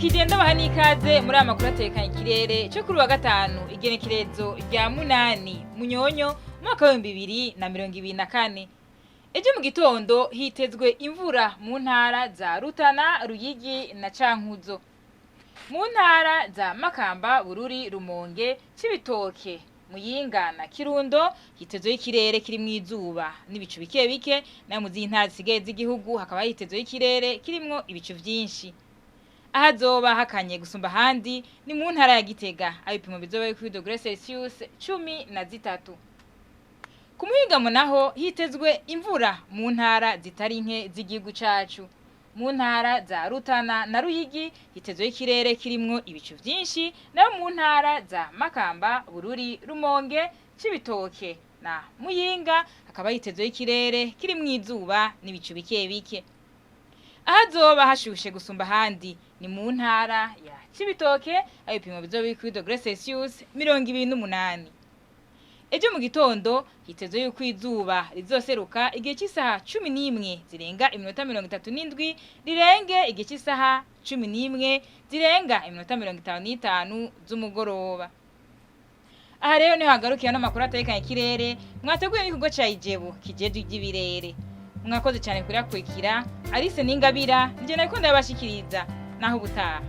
Ndakigenda baha n'ikaze muri aya makuru atekanye ikirere cyo kuri wa gatanu igenekerezo rya 8 Munyonyo umwaka wa 2024. Ejo mu gitondo hitezwe imvura mu ntara za Rutana, Ruyigi na Cankuzo. Mu ntara za Makamba, Bururi, Rumonge, Cibitoke, Muyinga na Kirundo hitezwe ikirere kirimwo izuba n'ibicu bike bike, na mu z'intara zisigaye z'igihugu hakaba hitezwe ikirere kirimwo ibicu vyinshi. Ahazoba hakanye gusumba handi ni mu ntara ya Gitega, abipimo bizoba biri kuri degrees Celsius 13. Ku Muhingamo naho hitezwe imvura mu ntara zitari nke z'igihugu cacu. Mu ntara za Rutana na Ruyigi hitezwe ikirere kirimwo ibicu vyinshi, na mu ntara za Makamba, Bururi, Rumonge, Cibitoke na Muyinga hakaba hitezwe ikirere kirimwo izuba n'ibicu bike bike. Ahazoba hashushe gusumba handi ni mu ntara ya Cibitoke, abipimo bizoba biri kuri degrees Celsius 28. Ejo mu gitondo hitezwe yuko izuba rizoseruka igihe cy'isaha 11 zirenga iminota 37 rirenge igihe cy'isaha 11 zirenga iminota 55 z'umugoroba. Aha rero niho hagarukiye n'amakuru atekanye ikirere mwateguye n'ikigo ca Ijebu kijeje iby'ibirere. Mwakoze cyane kuri akurikira. Alice Ningabira nje nariko ndabashikiriza naho ubutaha.